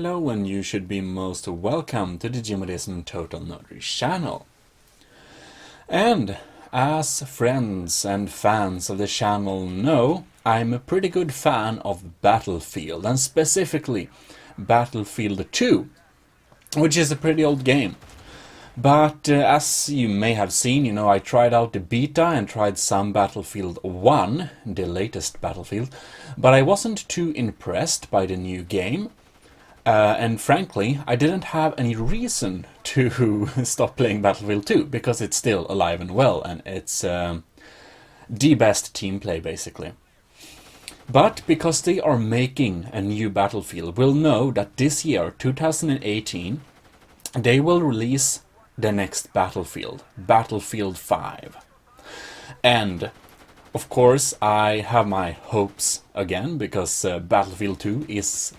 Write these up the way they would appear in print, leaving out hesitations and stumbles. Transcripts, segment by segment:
hello, and you should be most welcome to the Jimmyism Total Nerdery channel. And as friends and fans of the channel know, I'm a pretty good fan of Battlefield, and specifically Battlefield 2, which is a pretty old game. But as you may have seen, I tried out the beta and tried some Battlefield 1, the latest Battlefield, but I wasn't too impressed by the new game. And frankly, I didn't have any reason to stop playing Battlefield 2, because it's still alive and well, and it's the best team play, basically. But because they are making a new Battlefield, we'll know that this year, 2018, they will release the next Battlefield, Battlefield 5. And of course, I have my hopes again, because Battlefield 2 is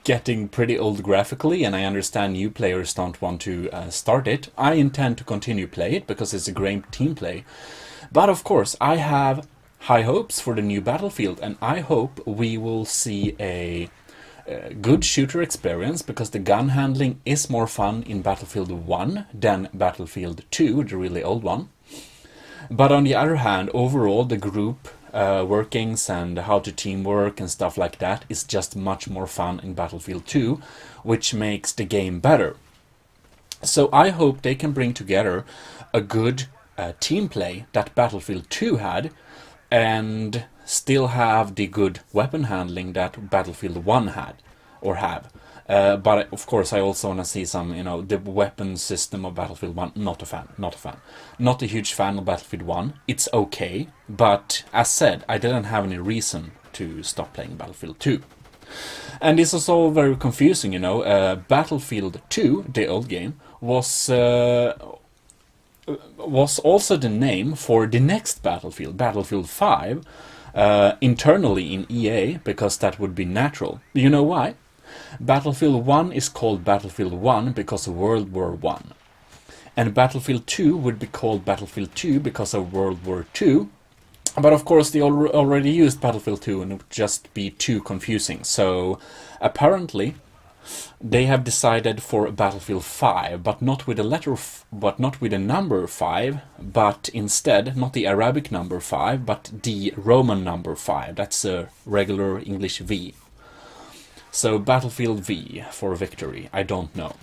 getting pretty old graphically, and I understand new players don't want to start it. I intend to continue play it because it's a great team play. But of course, I have high hopes for the new Battlefield, and I hope we will see a good shooter experience, because the gun handling is more fun in Battlefield 1 than Battlefield 2, the really old one. But on the other hand, overall the group workings and how to teamwork and stuff like that is just much more fun in Battlefield 2, which makes the game better. So I hope they can bring together a good team play that Battlefield 2 had, and still have the good weapon handling that Battlefield 1 had, or have. But of course I also want to see some, the weapon system of Battlefield 1, not a fan. Not a huge fan of Battlefield 1. It's okay, but as said, I didn't have any reason to stop playing Battlefield 2. And this is all very confusing, Battlefield 2, the old game, was also the name for the next Battlefield, Battlefield 5, internally in EA, because that would be natural. You know why? Battlefield 1 is called Battlefield 1 because of World War 1. And Battlefield 2 would be called Battlefield 2 because of World War 2. But of course they already used Battlefield 2, and it would just be too confusing. So apparently they have decided for Battlefield 5, but not with a number 5, but instead not the Arabic number 5, but the Roman number 5. That's a regular English V. So Battlefield V for victory, I don't know.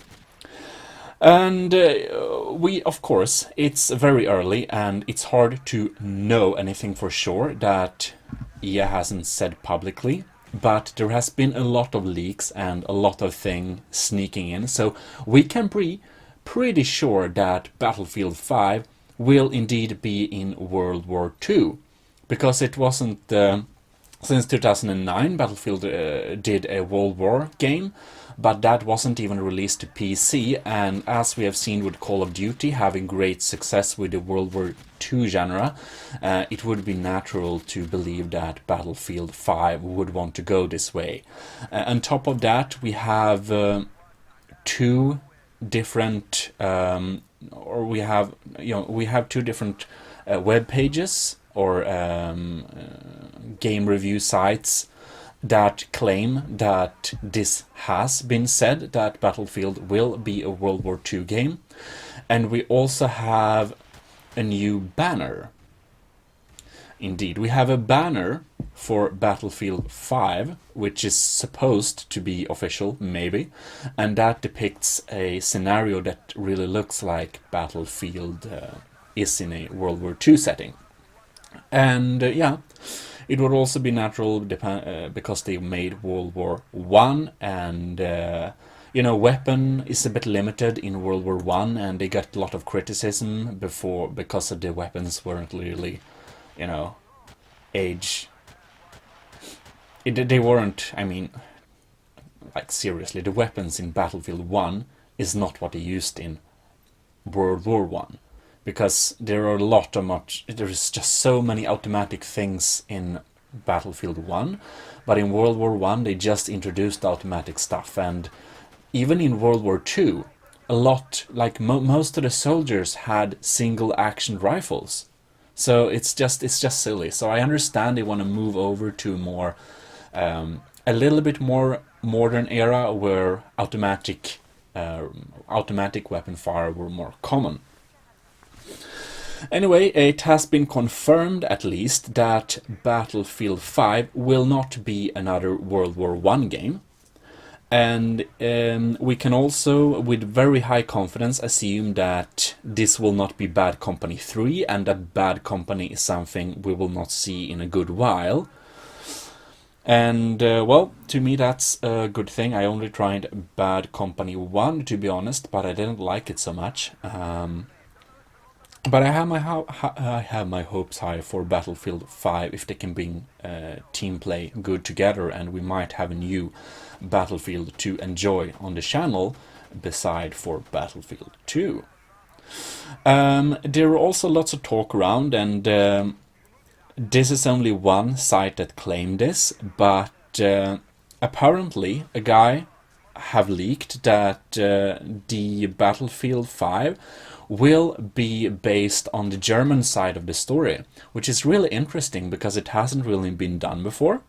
And of course, it's very early and it's hard to know anything for sure that EA hasn't said publicly, but there has been a lot of leaks and a lot of things sneaking in, so we can be pretty sure that Battlefield 5 will indeed be in World War II, because it wasn't... Since 2009, Battlefield did a World War game, but that wasn't even released to PC, and as we have seen with Call of Duty having great success with the World War II genre, it would be natural to believe that Battlefield 5 would want to go this way. On top of that, we have two different, we have two different web pages, or game review sites that claim that this has been said, that Battlefield will be a World War II game. And we also have a new banner. Indeed, we have a banner for Battlefield 5, which is supposed to be official, maybe, and that depicts a scenario that really looks like Battlefield is in a World War II setting. And yeah, it would also be natural because they made World War I, and weapon is a bit limited in World War I, and they got a lot of criticism because of the weapons weren't really, age. They weren't. I mean, like seriously, the weapons in Battlefield 1 is not what they used in World War I. Because there are there's just so many automatic things in Battlefield 1, but in World War I they just introduced automatic stuff, and even in World War II, a lot, like most of the soldiers had single action rifles. So it's just silly. So I understand they want to move over to more, a little bit more modern era where automatic weapon fire were more common. Anyway, it has been confirmed at least that Battlefield 5 will not be another World War I game. And we can also, with very high confidence, assume that this will not be Bad Company 3, and that Bad Company is something we will not see in a good while. And, well, to me that's a good thing. I only tried Bad Company 1, to be honest, but I didn't like it so much. But I have my hopes high for Battlefield 5 if they can bring team play good together, and we might have a new Battlefield to enjoy on the channel beside for Battlefield 2. There are also lots of talk around, and this is only one site that claimed this, but apparently a guy have leaked that the Battlefield 5 will be based on the German side of the story, which is really interesting because it hasn't really been done before.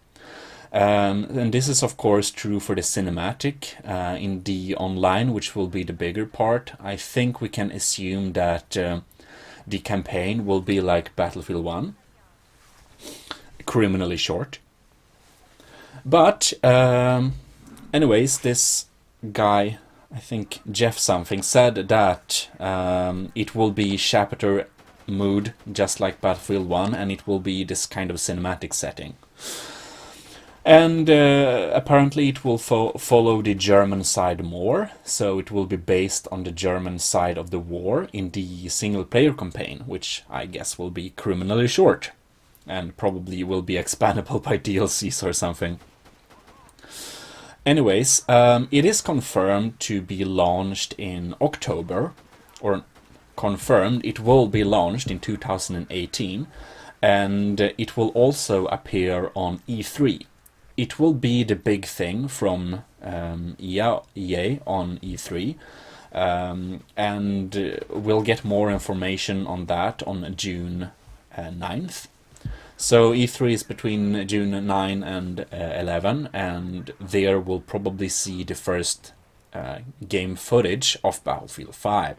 And this is of course true for the cinematic. In the online, which will be the bigger part, I think we can assume that the campaign will be like Battlefield 1, criminally short. But anyways, this guy, I think Jeff something, said that it will be chapter mood just like Battlefield 1, and it will be this kind of cinematic setting. And apparently it will follow the German side more, so it will be based on the German side of the war in the single-player campaign, which I guess will be criminally short, and probably will be expandable by DLCs or something. Anyways, it is confirmed to be launched in October, or confirmed it will be launched in 2018, and it will also appear on E3. It will be the big thing from EA on E3, and we'll get more information on that on June 9th. So E3 is between June 9 and 11, and there we'll probably see the first game footage of Battlefield 5.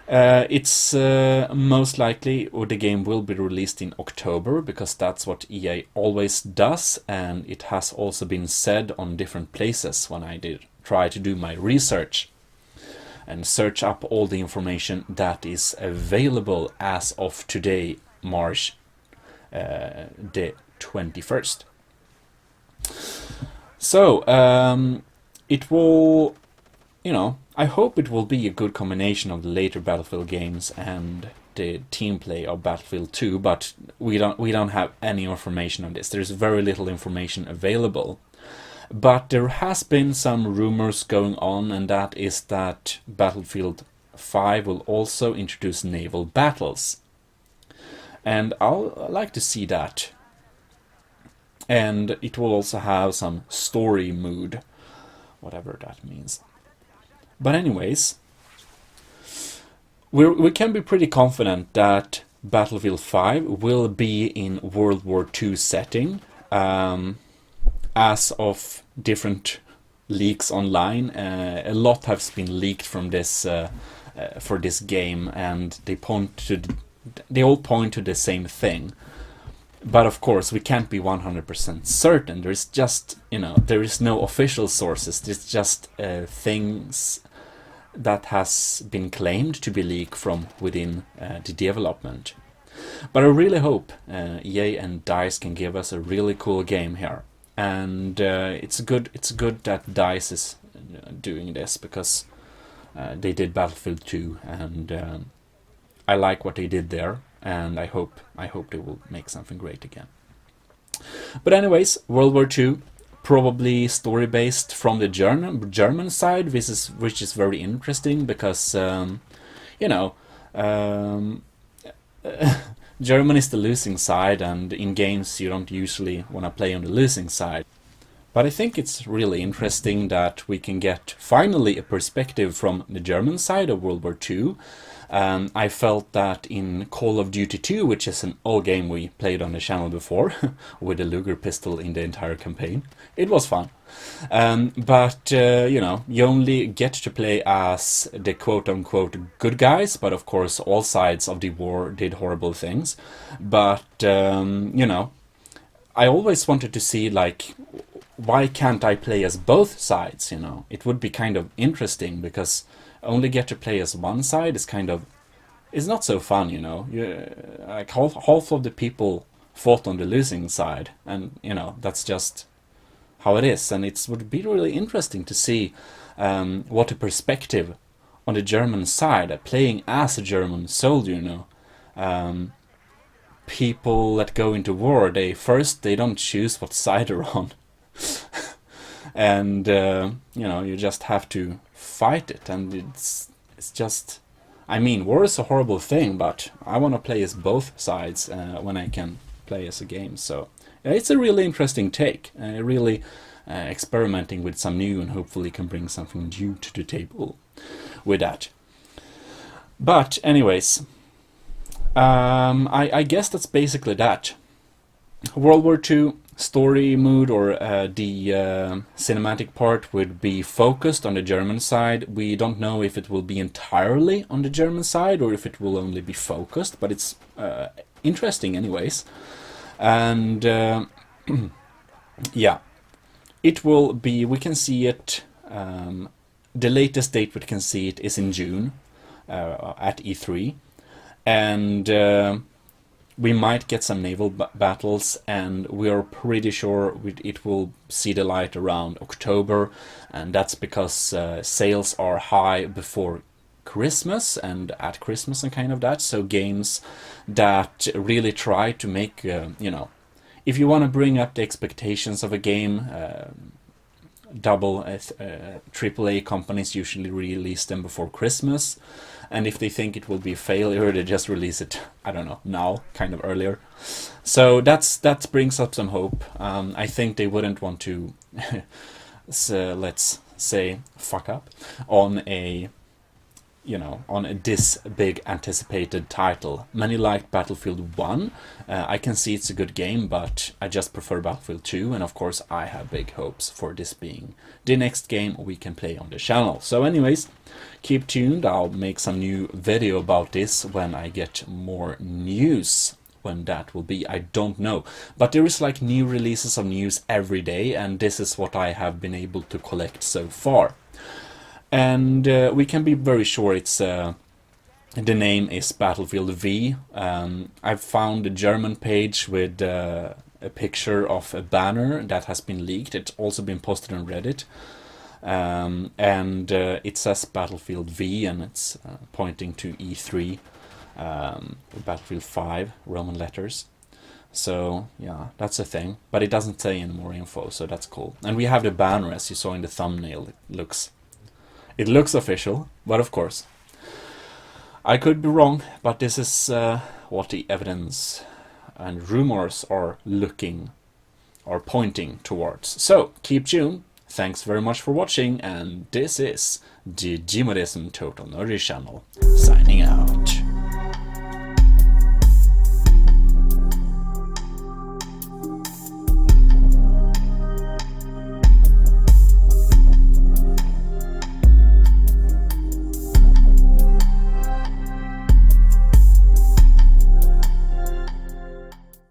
It's most likely the game will be released in October, because that's what EA always does, and it has also been said on different places when I did try to do my research and search up all the information that is available as of today, March the 21st. So it will, I hope it will be a good combination of the later Battlefield games and the team play of Battlefield 2, but we don't have any information on this. There's very little information available. But there has been some rumors going on, and that is that Battlefield 5 will also introduce naval battles. And I'll like to see that. And it will also have some story mood, whatever that means. But anyways, we can be pretty confident that Battlefield 5 will be in World War II setting, as of different leaks online. A lot has been leaked from this for this game, and they all point to the same thing. But of course, we can't be 100% certain. There's just, there is no official sources. There's just things that has been claimed to be leaked from within the development. But I really hope EA and DICE can give us a really cool game here. And it's good that DICE is doing this, because they did Battlefield 2, and I like what they did there, and I hope they will make something great again. But anyways, World War II, probably story-based from the German side, which is very interesting, because Germany is the losing side, and in games you don't usually want to play on the losing side. But I think it's really interesting that we can get finally a perspective from the German side of World War II. I felt that in Call of Duty 2, which is an old game we played on the channel before, with a Luger pistol in the entire campaign, it was fun. But you know, you only get to play as the quote-unquote good guys, but of course all sides of the war did horrible things. But you know, I always wanted to see, like, why can't I play as both sides, you know? It would be kind of interesting, because only get to play as one side is kind of, it's not so fun, you know. Like half of the people fought on the losing side, and you know, that's just how it is. And it would be really interesting to see what a perspective on the German side, playing as a German soldier, you know. People that go into war, they don't choose what side they're on. And you know, you just have to fight it, and it's just, I mean, war is a horrible thing, but I want to play as both sides when I can play as a game. So it's a really interesting take, really experimenting with some new, and hopefully can bring something new to the table with that. But anyways, I guess that's basically that. World War II story mood, or the cinematic part, would be focused on the German side. We don't know if it will be entirely on the German side or if it will only be focused, but it's interesting anyways. And yeah, it will be, we can see it, the latest date we can see it is in June at E3, and we might get some naval battles, and we are pretty sure it will see the light around October, and that's because sales are high before Christmas and at Christmas and kind of that. So games that really try to make, you know, if you want to bring up the expectations of a game, AAA companies usually release them before Christmas. And if they think it will be a failure, they just release it, I don't know, now, kind of earlier. So that brings up some hope. I think they wouldn't want to, let's say, fuck up on a, you know, on this big anticipated title. Many liked Battlefield 1. I can see it's a good game, but I just prefer Battlefield 2, and of course I have big hopes for this being the next game we can play on the channel. So anyways, keep tuned. I'll make some new video about this when I get more news. When that will be, I don't know, but there is like new releases of news every day, and this is what I have been able to collect so far. And we can be very sure it's the name is Battlefield V. I've found a German page with a picture of a banner that has been leaked. It's also been posted on Reddit, and it says Battlefield V, and it's pointing to E3, Battlefield 5, Roman letters. So yeah, that's a thing, but it doesn't say any more info, so that's cool. And we have the banner, as you saw in the thumbnail. It looks official, but of course, I could be wrong, but this is what the evidence and rumors are pointing towards. So, keep tuned. Thanks very much for watching, and this is the Jimodism Total Nerdy channel, signing out.